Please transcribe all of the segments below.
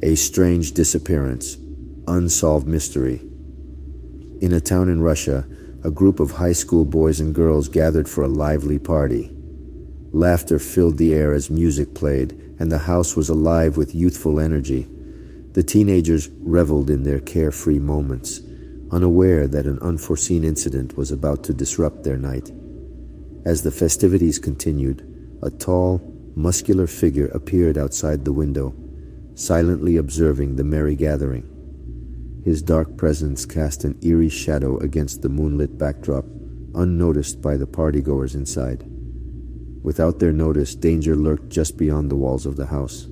A strange disappearance, unsolved mystery. In a town in Russia, a group of high school boys and girls gathered for a lively party. Laughter filled the air as music played, and the house was alive with youthful energy. The teenagers reveled in their carefree moments, unaware that an unforeseen incident was about to disrupt their night. As the festivities continued, a tall, muscular figure appeared outside the window, silently observing the merry gathering. His dark presence cast an eerie shadow against the moonlit backdrop, unnoticed by the partygoers inside. Without their notice, danger lurked just beyond the walls of the house.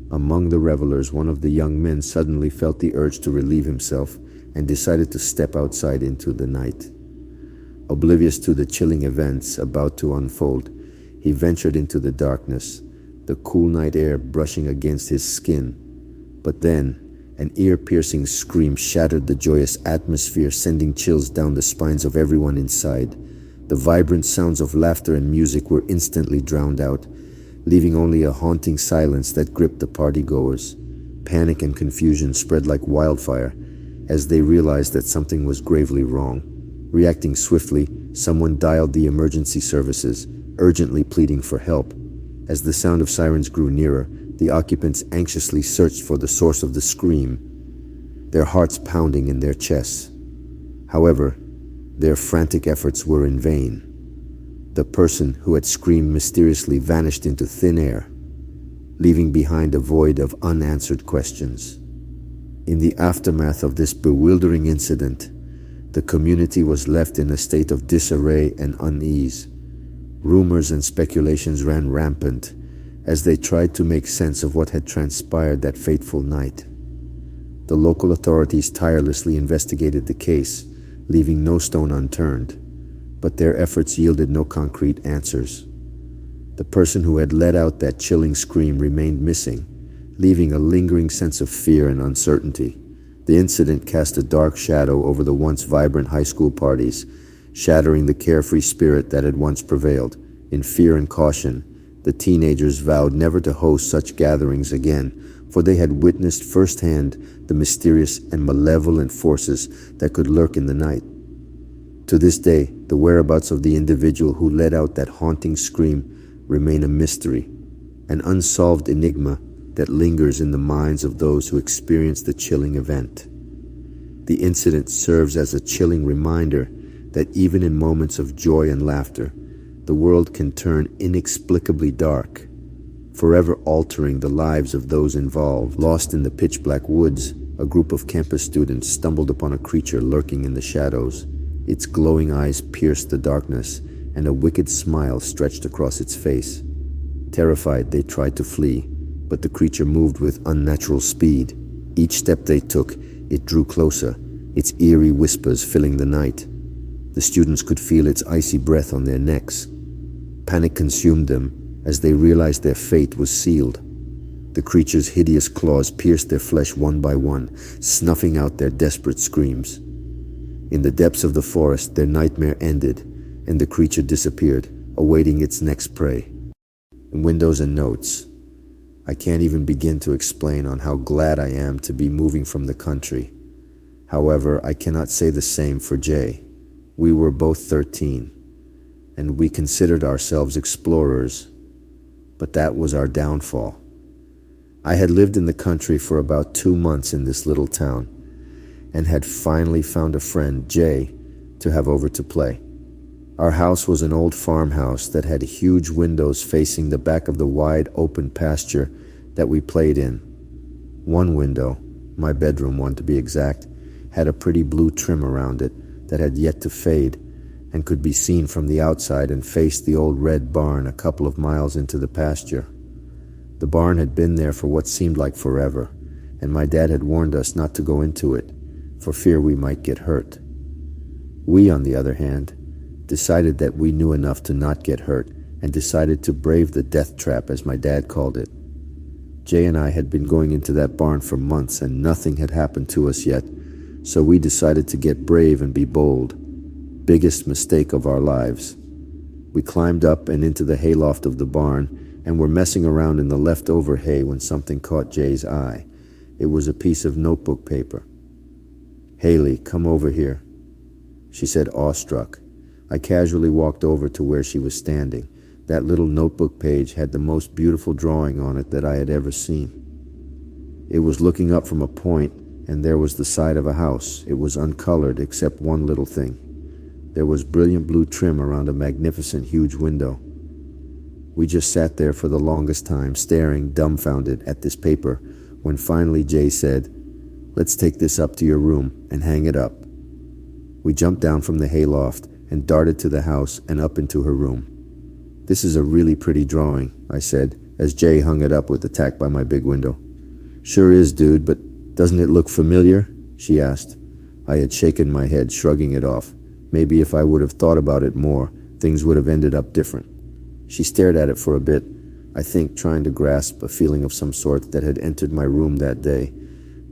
Among the revelers, one of the young men suddenly felt the urge to relieve himself and decided to step outside into the night. Oblivious to the chilling events about to unfold, he ventured into the darkness, the cool night air brushing against his skin. But then, an ear-piercing scream shattered the joyous atmosphere, sending chills down the spines of everyone inside. The vibrant sounds of laughter and music were instantly drowned out, leaving only a haunting silence that gripped the partygoers. Panic and confusion spread like wildfire as they realized that something was gravely wrong. Reacting swiftly, someone dialed the emergency services, urgently pleading for help. As the sound of sirens grew nearer, the occupants anxiously searched for the source of the scream, their hearts pounding in their chests. However, their frantic efforts were in vain. The person who had screamed mysteriously vanished into thin air, leaving behind a void of unanswered questions. In the aftermath of this bewildering incident, the community was left in a state of disarray and unease. Rumors and speculations ran rampant as they tried to make sense of what had transpired that fateful night. The local authorities tirelessly investigated the case, leaving no stone unturned, but their efforts yielded no concrete answers. The person who had let out that chilling scream remained missing, leaving a lingering sense of fear and uncertainty. The incident cast a dark shadow over the once vibrant high school parties, shattering the carefree spirit that had once prevailed. In fear and caution, the teenagers vowed never to host such gatherings again, for they had witnessed firsthand the mysterious and malevolent forces that could lurk in the night. To this day, the whereabouts of the individual who let out that haunting scream remain a mystery, an unsolved enigma that lingers in the minds of those who experienced the chilling event. The incident serves as a chilling reminder that even in moments of joy and laughter, the world can turn inexplicably dark, forever altering the lives of those involved. Lost in the pitch-black woods, a group of campus students stumbled upon a creature lurking in the shadows. Its glowing eyes pierced the darkness, and a wicked smile stretched across its face. Terrified, they tried to flee, but the creature moved with unnatural speed. Each step they took, it drew closer, its eerie whispers filling the night. The students could feel its icy breath on their necks. Panic consumed them as they realized their fate was sealed. The creature's hideous claws pierced their flesh one by one, snuffing out their desperate screams. In the depths of the forest, their nightmare ended, and the creature disappeared, awaiting its next prey. Windows and notes. I can't even begin to explain on how glad I am to be moving from the country. However, I cannot say the same for Jay. We were both 13, and we considered ourselves explorers, but that was our downfall. I had lived in the country for about 2 months in this little town, and had finally found a friend, Jay, to have over to play. Our house was an old farmhouse that had huge windows facing the back of the wide open pasture that we played in. One window, my bedroom one to be exact, had a pretty blue trim around it that had yet to fade and could be seen from the outside and faced the old red barn a couple of miles into the pasture. The barn had been there for what seemed like forever, and my dad had warned us not to go into it for fear we might get hurt. We, on the other hand, decided that we knew enough to not get hurt and decided to brave the death trap, as my dad called it. Jay and I had been going into that barn for months and nothing had happened to us yet, so we decided to get brave and be bold. Biggest mistake of our lives. We climbed up and into the hayloft of the barn and were messing around in the leftover hay when something caught Jay's eye. It was a piece of notebook paper. "Haley, come over here," she said, awestruck. I casually walked over to where she was standing. That little notebook page had the most beautiful drawing on it that I had ever seen. It was looking up from a point, and there was the side of a house. It was uncolored except one little thing. There was brilliant blue trim around a magnificent huge window. We just sat there for the longest time, staring dumbfounded at this paper, when finally Jay said, "Let's take this up to your room and hang it up." We jumped down from the hayloft and darted to the house and up into her room. "This is a really pretty drawing," I said, as Jay hung it up with the tack by my big window. "Sure is, dude, but doesn't it look familiar?" she asked. I had shaken my head, shrugging it off. Maybe if I would have thought about it more, things would have ended up different. She stared at it for a bit, I think trying to grasp a feeling of some sort that had entered my room that day,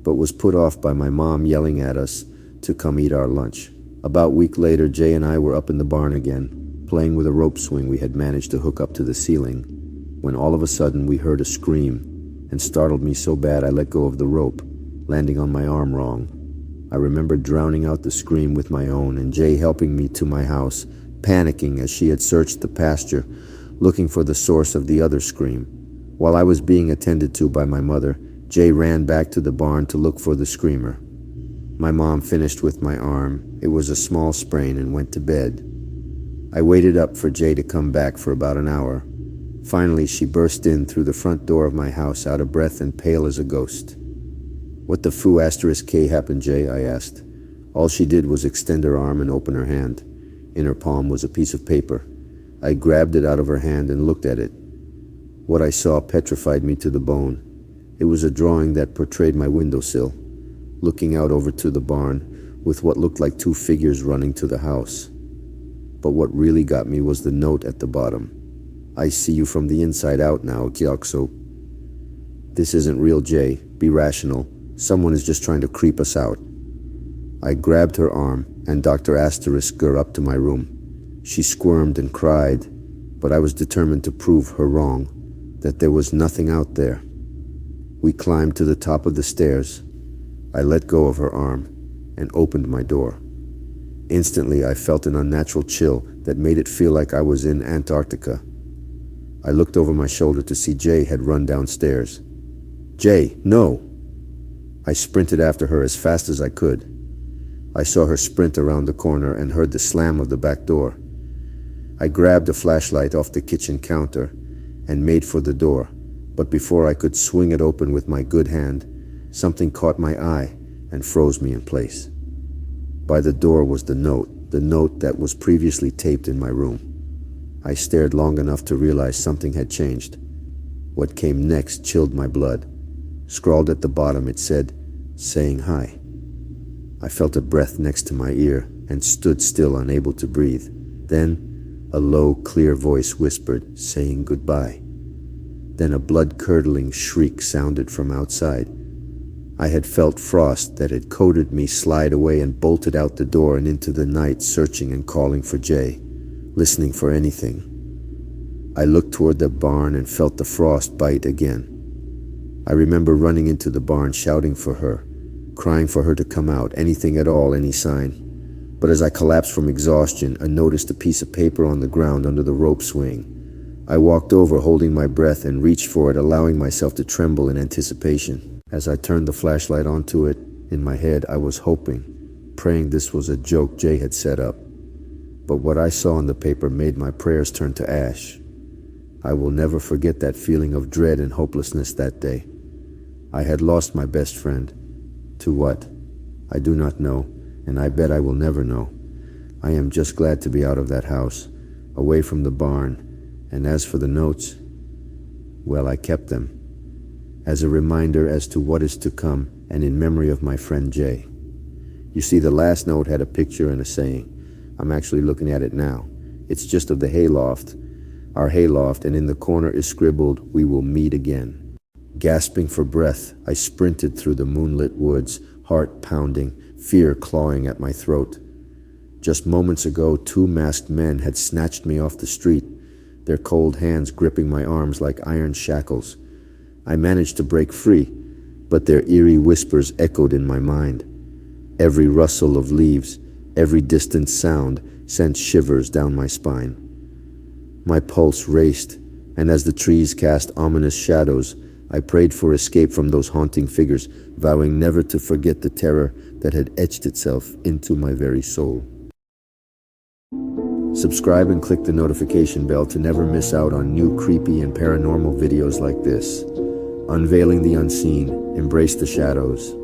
but was put off by my mom yelling at us to come eat our lunch. About a week later, Jay and I were up in the barn again, playing with a rope swing we had managed to hook up to the ceiling, when all of a sudden we heard a scream, and startled me so bad I let go of the rope, landing on my arm wrong. I remember drowning out the scream with my own, and Jay helping me to my house, panicking as she had searched the pasture, looking for the source of the other scream. While I was being attended to by my mother, Jay ran back to the barn to look for the screamer. My mom finished with my arm. It was a small sprain, and went to bed. I waited up for Jay to come back for about an hour. Finally, she burst in through the front door of my house, out of breath and pale as a ghost. "What the foo *K happened, Jay?" I asked. All she did was extend her arm and open her hand. In her palm was a piece of paper. I grabbed it out of her hand and looked at it. What I saw petrified me to the bone. It was a drawing that portrayed my windowsill, looking out over to the barn, with what looked like two figures running to the house. But what really got me was the note at the bottom. "I see you from the inside out now, Kyokso. This isn't real, Jay. Be rational. Someone is just trying to creep us out." I grabbed her arm and Dr. Asterisk her up to my room. She squirmed and cried, but I was determined to prove her wrong, that there was nothing out there. We climbed to the top of the stairs. I let go of her arm and opened my door. Instantly, I felt an unnatural chill that made it feel like I was in Antarctica. I looked over my shoulder to see Jay had run downstairs. "Jay, no!" I sprinted after her as fast as I could. I saw her sprint around the corner and heard the slam of the back door. I grabbed a flashlight off the kitchen counter and made for the door, but before I could swing it open with my good hand, something caught my eye and froze me in place. By the door was the note that was previously taped in my room. I stared long enough to realize something had changed. What came next chilled my blood. Scrawled at the bottom, it said, "Saying hi." I felt a breath next to my ear and stood still, unable to breathe. Then, a low, clear voice whispered, "Saying goodbye." Then a blood-curdling shriek sounded from outside. I had felt frost that had coated me slide away and bolted out the door and into the night, searching and calling for Jay, listening for anything. I looked toward the barn and felt the frost bite again. I remember running into the barn, shouting for her, crying for her to come out, anything at all, any sign. But as I collapsed from exhaustion, I noticed a piece of paper on the ground under the rope swing. I walked over, holding my breath, and reached for it, allowing myself to tremble in anticipation. As I turned the flashlight onto it, in my head I was hoping, praying this was a joke Jay had set up. But what I saw in the paper made my prayers turn to ash. I will never forget that feeling of dread and hopelessness that day. I had lost my best friend. To what? I do not know, and I bet I will never know. I am just glad to be out of that house, away from the barn, and as for the notes, well, I kept them, as a reminder as to what is to come, and in memory of my friend Jay. You see, the last note had a picture and a saying. I'm actually looking at it now. It's just of the hayloft, our hayloft, and in the corner is scribbled, "We will meet again." Gasping for breath, I sprinted through the moonlit woods, heart pounding, fear clawing at my throat. Just moments ago, 2 masked men had snatched me off the street, their cold hands gripping my arms like iron shackles. I managed to break free, but their eerie whispers echoed in my mind. Every rustle of leaves, every distant sound sent shivers down my spine. My pulse raced, and as the trees cast ominous shadows, I prayed for escape from those haunting figures, vowing never to forget the terror that had etched itself into my very soul. Subscribe and click the notification bell to never miss out on new creepy and paranormal videos like this. Unveiling the unseen, embrace the shadows.